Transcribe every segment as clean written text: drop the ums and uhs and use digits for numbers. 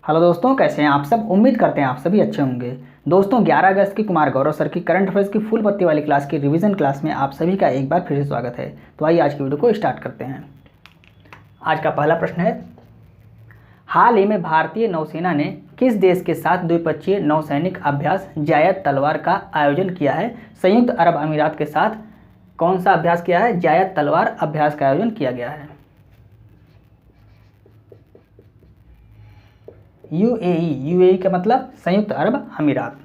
Hello दोस्तों, कैसे हैं आप सब। उम्मीद करते हैं आप सभी अच्छे होंगे। दोस्तों 11 अगस्त की कुमार गौरव सर की करंट अफेयर्स की फुल पत्ती वाली क्लास की रिवीजन क्लास में आप सभी का एक बार फिर से स्वागत है। तो आइए आज की वीडियो को स्टार्ट करते हैं। आज का पहला प्रश्न है, हाल ही में भारतीय नौसेना ने किस देश के साथ द्विपक्षीय नौसैनिक अभ्यास जायद तलवार का आयोजन किया है। संयुक्त अरब अमीरात के साथ कौन सा अभ्यास किया है, जायद तलवार अभ्यास का आयोजन किया गया है। यूएई का मतलब संयुक्त अरब अमीरात।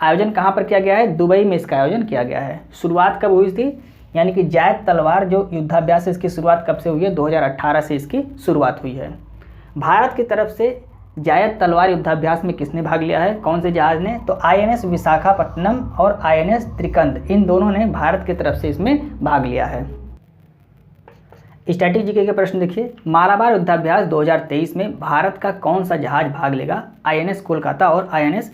आयोजन कहाँ पर किया गया है, दुबई में इसका आयोजन किया गया है। शुरुआत कब हुई थी, यानी कि जायद तलवार जो युद्धाभ्यास है इसकी शुरुआत कब से हुई है, 2018 से इसकी शुरुआत हुई है। भारत की तरफ से जायद तलवार युद्धाभ्यास में किसने भाग लिया है, कौन से जहाज ने, तो आईएनएस विशाखापट्टनम और आईएनएस त्रिकंद, इन दोनों ने भारत की तरफ से इसमें भाग लिया है। स्टैटिक जीके के प्रश्न देखिए, मालाबार युद्धाभ्यास 2023 में भारत का कौन सा जहाज भाग लेगा। आईएनएस कोलकाता और आईएनएस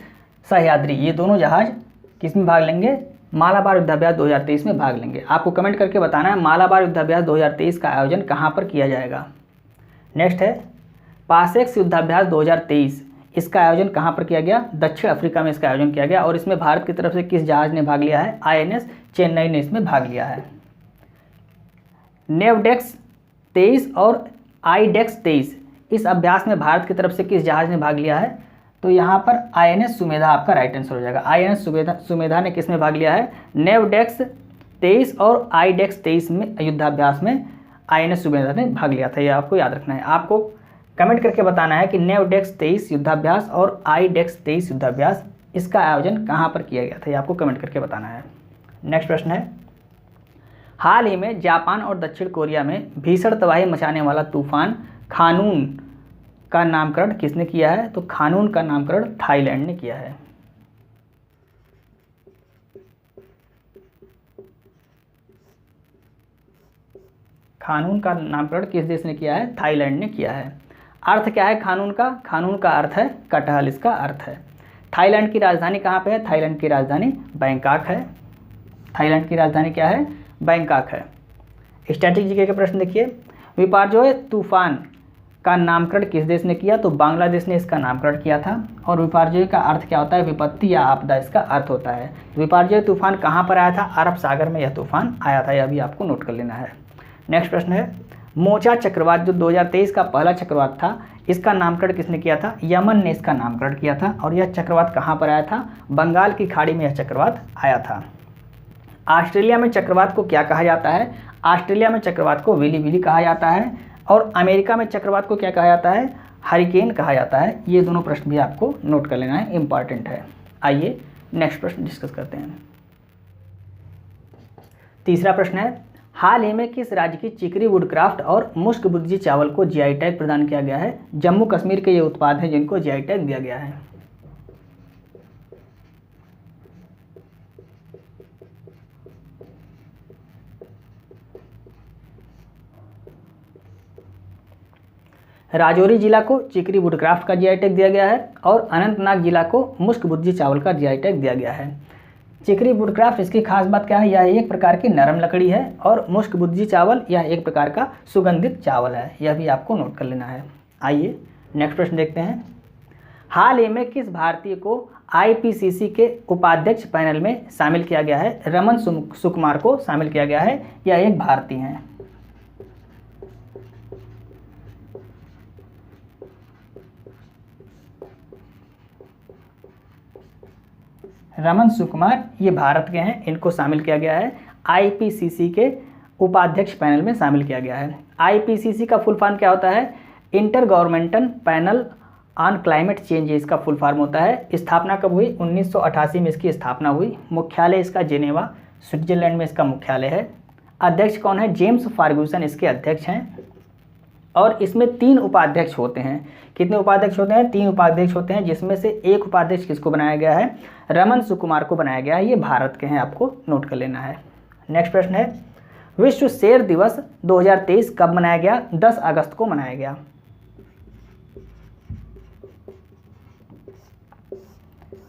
सह्याद्री, ये दोनों जहाज किस में भाग लेंगे, मालाबार युद्धाभ्यास 2023 में भाग लेंगे। आपको कमेंट करके बताना है मालाबार युद्धाभ्यास 2023 का आयोजन कहाँ पर किया जाएगा। नेक्स्ट है पासेक्स युद्धाभ्यास 2023, इसका आयोजन कहाँ पर किया गया, दक्षिण अफ्रीका में इसका आयोजन किया गया। और इसमें भारत की तरफ से किस जहाज ने भाग लिया है, आईएनएस चेन्नई ने इसमें भाग लिया है। नेवडेक्स 23 और आईडेक्स 23, इस अभ्यास में भारत की तरफ से किस जहाज ने भाग लिया है, तो यहाँ पर आईएनएस सुमेधा आपका राइट आंसर हो जाएगा। आईएनएस सुमेधा ने किस में भाग लिया है, नेवडेक्स 23 और आईडेक्स 23 में युद्धाभ्यास में आईएनएस सुमेधा ने भाग लिया था। ये आपको याद रखना है। आपको कमेंट करके बताना है कि नेवडेक्स 23 युद्धाभ्यास और आईडेक्स 23 युद्धाभ्यास, इसका आयोजन कहाँ पर किया गया था, ये आपको कमेंट करके बताना है। नेक्स्ट प्रश्न है, हाल ही में जापान और दक्षिण कोरिया में भीषण तबाही मचाने वाला तूफान खानून का नामकरण किसने किया है, तो खानून का नामकरण थाईलैंड ने किया है। खानून का नामकरण किस देश ने किया है, थाईलैंड ने किया है। अर्थ क्या है खानून का, खानून का अर्थ है कटहल, इसका अर्थ है। थाईलैंड की राजधानी कहाँ पे है, थाईलैंड की राजधानी बैंकॉक है। थाईलैंड की राजधानी क्या है, बैंकॉक है। स्टैटिक जीके के प्रश्न देखिए, विपर्जोय तूफान का नामकरण किस देश ने किया, तो बांग्लादेश ने इसका नामकरण किया था। और विपर्जोय का अर्थ क्या होता है, विपत्ति या आपदा इसका अर्थ होता है। विपर्जोय तूफान कहाँ पर आया था, अरब सागर में यह तूफान आया था, यह भी आपको नोट कर लेना है। नेक्स्ट प्रश्न है, मोचा चक्रवात जो 2023 का पहला चक्रवात था, इसका नामकरण किसने किया था, यमन ने इसका नामकरण किया था। और यह चक्रवात कहाँ पर आया था, बंगाल की खाड़ी में यह चक्रवात आया था। ऑस्ट्रेलिया में चक्रवात को क्या कहा जाता है, ऑस्ट्रेलिया में चक्रवात को विली विली कहा जाता है। और अमेरिका में चक्रवात को क्या कहा जाता है, हरिकेन कहा जाता है। ये दोनों प्रश्न भी आपको नोट कर लेना है, इंपॉर्टेंट है। आइए नेक्स्ट प्रश्न डिस्कस करते हैं। तीसरा प्रश्न है, हाल ही में किस राज्य की चिकरी वुडक्राफ्ट और मुश्क बुज्जी चावल को जीआई टैग प्रदान किया गया है। जम्मू कश्मीर के ये उत्पाद हैं जिनको जीआई टैग दिया गया है। राजौरी जिला को चिकरी वुडक्राफ्ट का जीआई टैग दिया गया है और अनंतनाग जिला को मुश्क बुज्जी चावल का जीआई टैग दिया गया है। चिकरी वुडक्राफ्ट, इसकी खास बात क्या है, यह एक प्रकार की नरम लकड़ी है। और मुश्क बुज्जी चावल यह एक प्रकार का सुगंधित चावल है, यह भी आपको नोट कर लेना है। आइए नेक्स्ट प्रश्न देखते हैं, हाल ही में किस भारतीय को आईपीसीसी के उपाध्यक्ष पैनल में शामिल किया गया है। रमन सुकुमार को शामिल किया गया है, यह एक भारतीय हैं। रमन सुकुमार ये भारत के हैं, इनको शामिल किया गया है आईपीसीसी के उपाध्यक्ष पैनल में शामिल किया गया है। आईपीसीसी का फुल फॉर्म क्या होता है, inter governmental panel on climate change, इसका फुल फॉर्म होता है। स्थापना कब हुई, 1988 में इसकी स्थापना हुई। मुख्यालय इसका जेनेवा स्विट्जरलैंड में इसका मुख्यालय है। अध्यक्ष कौन है, जेम्स फार्ग्यूसन इसके अध्यक्ष हैं। और इसमें 3 उपाध्यक्ष होते हैं। कितने उपाध्यक्ष होते हैं, 3 उपाध्यक्ष होते हैं, जिसमें से एक उपाध्यक्ष किसको बनाया गया है, रमन सुकुमार को बनाया गया है। ये भारत के हैं, आपको नोट कर लेना है। नेक्स्ट प्रश्न है, विश्व शेर दिवस 2023 कब मनाया गया, 10 अगस्त को मनाया गया।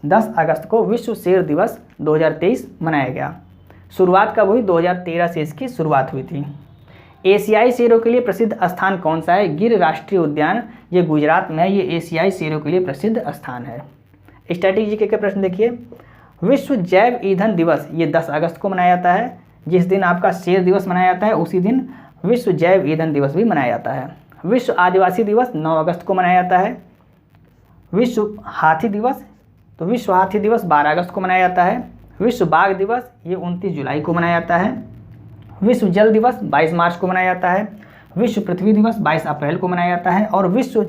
10 अगस्त को विश्व शेर दिवस 2023 मनाया गया। शुरुआत कब हुई, 2013 से इसकी शुरुआत हुई थी। एशियाई शेरों के लिए प्रसिद्ध स्थान कौन सा है? गिर राष्ट्रीय उद्यान, ये गुजरात में है, ये एशियाई शेरों के लिए प्रसिद्ध स्थान है। स्टैटिक जीके के प्रश्न देखिए, विश्व जैव ईंधन दिवस ये 10 अगस्त को मनाया जाता है। जिस दिन आपका शेर दिवस मनाया जाता है उसी दिन विश्व जैव ईंधन दिवस भी मनाया जाता है। विश्व आदिवासी दिवस 9 अगस्त को मनाया जाता है। विश्व हाथी दिवस, तो विश्व हाथी दिवस 12 अगस्त को मनाया जाता है। विश्व बाघ दिवस ये 29 जुलाई को मनाया जाता है। विश्व जल दिवस 22 मार्च को मनाया जाता है। विश्व पृथ्वी दिवस 22 अप्रैल को मनाया जाता है। और विश्व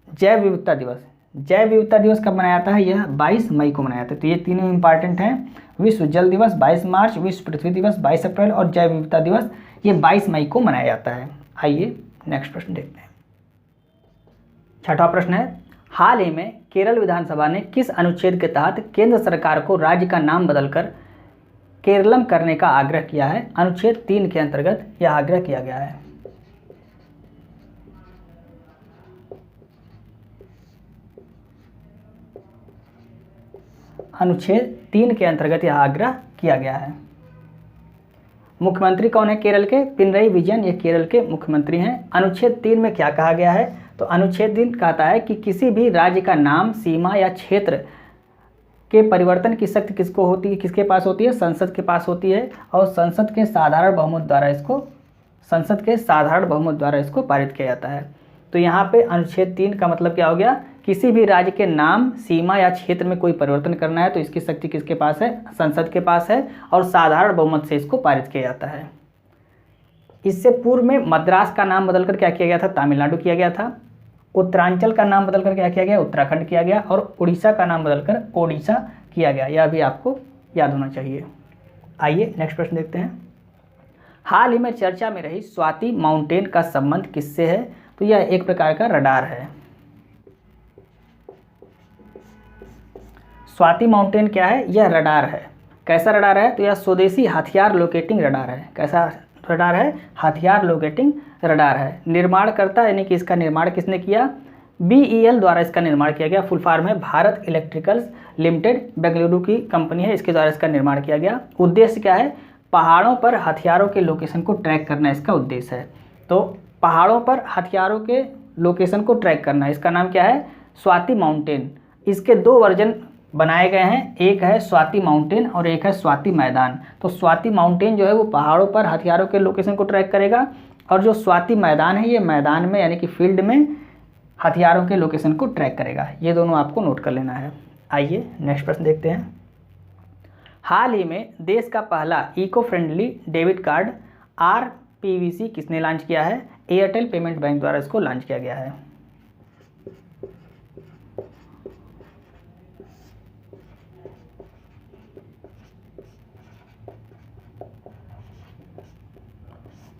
जैव विविधता दिवस, जैव विविधता दिवस कब मनाया जाता है? यह 22 मई को मनाया जाता है। तो ये तीनों इंपॉर्टेंट हैं। विश्व जल दिवस 22 मार्च, विश्व पृथ्वी दिवस 22 अप्रैल और जैव विविधता दिवस ये 22 मई को मनाया जाता है। आइए नेक्स्ट प्रश्न देखते हैं। छठा प्रश्न है, हाल ही में केरल विधानसभा ने किस अनुच्छेद के तहत केंद्र सरकार को राज्य का नाम बदलकर केरलम करने का आग्रह किया है? अनुच्छेद 3 के अंतर्गत यह आग्रह किया गया है। अनुच्छेद 3 के अंतर्गत यह आग्रह किया गया है। मुख्यमंत्री कौन है केरल के? पिनरई विजयन, ये केरल के मुख्यमंत्री हैं। अनुच्छेद 3 में क्या कहा गया है? तो अनुच्छेद 3 कहता है कि किसी भी राज्य का नाम, सीमा या क्षेत्र के परिवर्तन की शक्ति किसको होती है, किसके पास होती है? संसद के पास होती है। और संसद के साधारण बहुमत द्वारा इसको पारित किया जाता है। तो यहाँ पे अनुच्छेद 3 का मतलब क्या हो गया? किसी भी राज्य के नाम, सीमा या क्षेत्र में कोई परिवर्तन करना है तो इसकी शक्ति किसके पास है? संसद के पास है। और साधारण बहुमत से इसको पारित किया जाता है। इससे पूर्व में मद्रास का नाम बदलकर क्या किया गया था? तमिलनाडु किया गया था। उत्तरांचल का नाम बदलकर क्या किया गया? उत्तराखंड किया गया। और उड़ीसा का नाम बदलकर ओडिशा किया गया। यह भी आपको याद होना चाहिए। आइए नेक्स्ट प्रश्न देखते हैं। हाल ही में चर्चा में रही स्वाति माउंटेन का संबंध किससे है? तो यह एक प्रकार का रडार है। स्वाति माउंटेन क्या है? यह रडार है। कैसा रडार है? तो यह स्वदेशी हथियार लोकेटिंग रडार है। कैसा रडार है? हथियार लोकेटिंग रडार है। निर्माणकर्ता यानी कि इसका निर्माण किसने किया? BEL द्वारा इसका निर्माण किया गया। फुल फॉर्म है भारत इलेक्ट्रिकल्स लिमिटेड, बेंगलुरु की कंपनी है, इसके द्वारा इसका निर्माण किया गया। उद्देश्य क्या है? पहाड़ों पर हथियारों के लोकेशन को ट्रैक करना इसका उद्देश्य है। तो पहाड़ों पर हथियारों के लोकेशन को ट्रैक करना, इसका नाम क्या है? स्वाति माउंटेन। इसके 2 वर्जन बनाए गए हैं, एक है स्वाति माउंटेन और एक है स्वाति मैदान। तो स्वाति माउंटेन जो है वो पहाड़ों पर हथियारों के लोकेशन को ट्रैक करेगा, और जो स्वाति मैदान है ये मैदान में यानी कि फील्ड में हथियारों के लोकेशन को ट्रैक करेगा। ये दोनों आपको नोट कर लेना है। आइए नेक्स्ट प्रश्न देखते हैं। हाल ही में देश का पहला eco friendly debit card RPVC किसने लॉन्च किया है? एयरटेल पेमेंट बैंक द्वारा इसको लॉन्च किया गया है।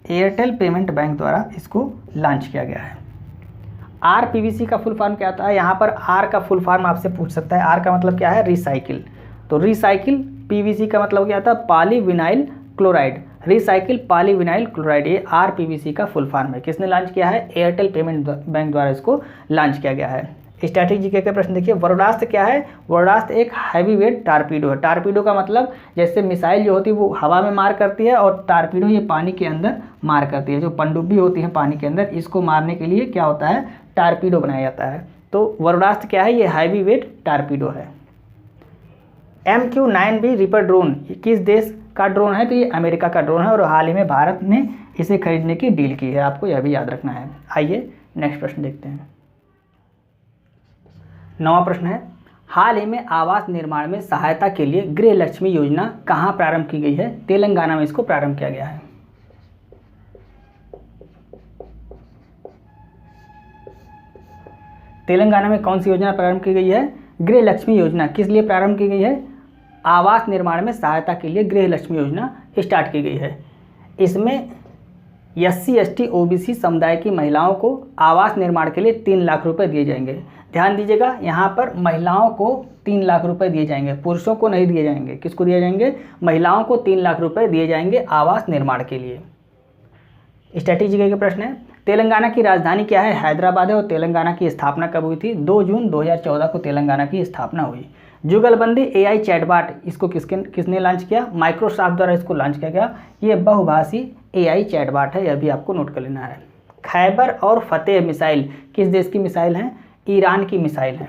एयरटेल पेमेंट बैंक द्वारा इसको लॉन्च किया गया है। RPVC का फुल फॉर्म क्या होता है? यहाँ पर R का फुल फॉर्म आपसे पूछ सकता है। R का मतलब क्या है? रिसाइकिल। तो रिसाइकिल, PVC का मतलब क्या होता है? Polyvinyl chloride. Recycle polyvinyl chloride, ये RPVC का फुल फॉर्म है। किसने लॉन्च किया है? एयरटेल पेमेंट बैंक द्वारा इसको लॉन्च किया गया है। स्टैटिक जीके के प्रश्न देखिए। वरुणास्त्र क्या है? वरुणास्त्र एक हैवी वेट टारपीडो है। टारपीडो का मतलब जैसे मिसाइल जो होती है वो हवा में मार करती है, और टारपीडो ये पानी के अंदर मार करती है। जो पनडुब्बी होती है पानी के अंदर, इसको मारने के लिए क्या होता है? टारपीडो बनाया जाता है। तो वरुणास्त्र क्या है? ये हैवी वेट टारपीडो है। MQ-9B रिपर ड्रोन किस देश का ड्रोन है? तो ये अमेरिका का ड्रोन है, और हाल ही में भारत ने इसे खरीदने की डील की है। आपको यह भी याद रखना है। आइए नेक्स्ट प्रश्न देखते हैं। 9वां प्रश्न है, हाल ही में आवास निर्माण में सहायता के लिए गृह लक्ष्मी योजना कहाँ प्रारंभ की गई है? तेलंगाना में इसको प्रारंभ किया गया है। तेलंगाना में कौन सी योजना प्रारंभ की गई है? गृह लक्ष्मी योजना। किस लिए प्रारंभ की गई है? आवास निर्माण में सहायता के लिए गृह लक्ष्मी योजना स्टार्ट की गई है। इसमें SC ST OBC समुदाय की महिलाओं को आवास निर्माण के लिए 3 लाख रुपए दिए जाएंगे। ध्यान दीजिएगा, यहाँ पर महिलाओं को 3 लाख रुपए दिए जाएंगे, पुरुषों को नहीं दिए जाएंगे। किसको दिए जाएंगे? महिलाओं को 3 लाख रुपए दिए जाएंगे आवास निर्माण के लिए। स्टैटिक जीके के प्रश्न है, तेलंगाना की राजधानी क्या है? हैदराबाद है। और तेलंगाना की स्थापना कब हुई थी? 2 जून 2014 को तेलंगाना की स्थापना हुई। जुगलबंदी AI चैटबॉट, इसको किसने लॉन्च किया? माइक्रोसॉफ्ट द्वारा इसको लॉन्च किया गया। ये बहुभाषी AI चैटबॉट है, यह भी आपको नोट कर लेना है। खैबर और फतेह मिसाइल किस देश की मिसाइल है? ईरान की मिसाइल है।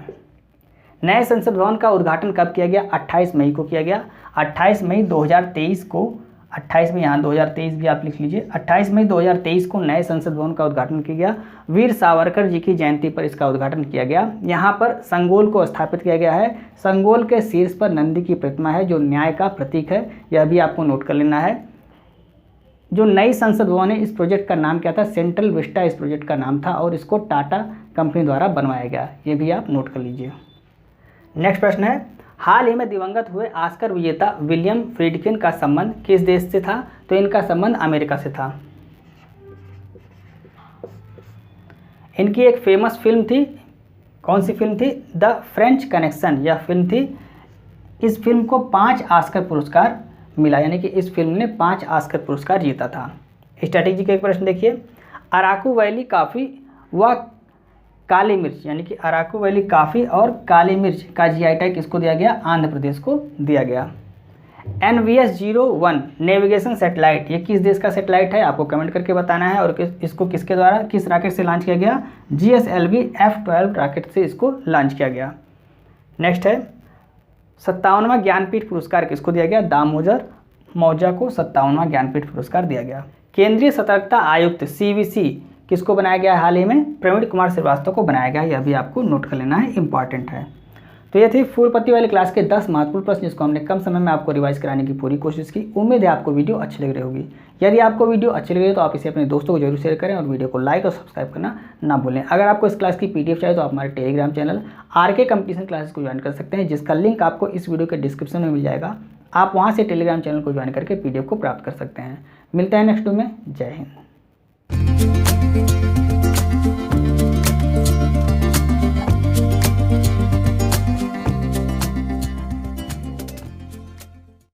नए संसद भवन का उद्घाटन कब किया गया? 28 मई को किया गया। 28 मई 2023 को, 28 में यहाँ 2023 भी आप लिख लीजिए, 28 मई 2023 को नए संसद भवन का उद्घाटन किया गया। वीर सावरकर जी की जयंती पर इसका उद्घाटन किया गया। यहाँ पर संगोल को स्थापित किया गया है। संगोल के शीर्ष पर नंदी की प्रतिमा है जो न्याय का प्रतीक है, यह भी आपको नोट कर लेना है। जो नई संसद भवन है, इस प्रोजेक्ट का नाम क्या था? सेंट्रल विस्टा इस प्रोजेक्ट का नाम था और इसको टाटा कंपनी द्वारा बनवाया गया, ये भी आप नोट कर लीजिए। नेक्स्ट प्रश्न है, हाल ही में दिवंगत हुए ऑस्कर विजेता विलियम फ्रीडकिन का संबंध किस देश से था? तो इनका संबंध अमेरिका से था। इनकी एक फेमस फिल्म थी, कौन सी फिल्म थी? द फ्रेंच कनेक्शन, यह फिल्म थी। इस फिल्म को 5 ऑस्कर पुरस्कार मिला, यानी कि इस फिल्म ने 5 ऑस्कर पुरस्कार जीता था। स्ट्रैटेजी का एक प्रश्न देखिए, अराकू वैली कॉफ़ी व काली मिर्च, यानी कि अराकू वैली कॉफ़ी और काली मिर्च का GI टैग किसको दिया गया? आंध्र प्रदेश को दिया गया। NVS-01 नेविगेशन सैटेलाइट, ये किस देश का सैटेलाइट है? आपको कमेंट करके बताना है। और इसको किसके द्वारा, किस रॉकेट से लॉन्च किया गया? GSLV F-12 रॉकेट से इसको लॉन्च किया गया। नेक्स्ट है, 57वां ज्ञानपीठ पुरस्कार किसको दिया गया? दामोदर मौजा को 57वां ज्ञानपीठ पुरस्कार दिया गया। केंद्रीय सतर्कता आयुक्त CVC किसको बनाया गया है? हाल ही में प्रवीण कुमार श्रीवास्तव को बनाया गया, यह भी आपको नोट कर लेना है, इंपॉर्टेंट है। तो ये थी फूल पत्ती वाली क्लास के 10 महत्वपूर्ण प्रश्न जिसको हमने कम समय में आपको रिवाइज कराने की पूरी कोशिश की। उम्मीद है आपको वीडियो अच्छी लग रही होगी। यदि आपको वीडियो अच्छी लग रही है तो आप इसे अपने दोस्तों को जरूर शेयर करें और वीडियो को लाइक और सब्सक्राइब करना ना भूलें। अगर आपको इस क्लास की PDF चाहिए तो आप हमारे Telegram channel RK competition classes को ज्वाइन कर सकते हैं, जिसका लिंक आपको इस वीडियो के डिस्क्रिप्शन में मिल जाएगा। आप वहाँ से टेलीग्राम चैनल को ज्वाइन करके PDF को प्राप्त कर सकते हैं। मिलते हैं नेक्स्ट वीडियो में। जय हिंद।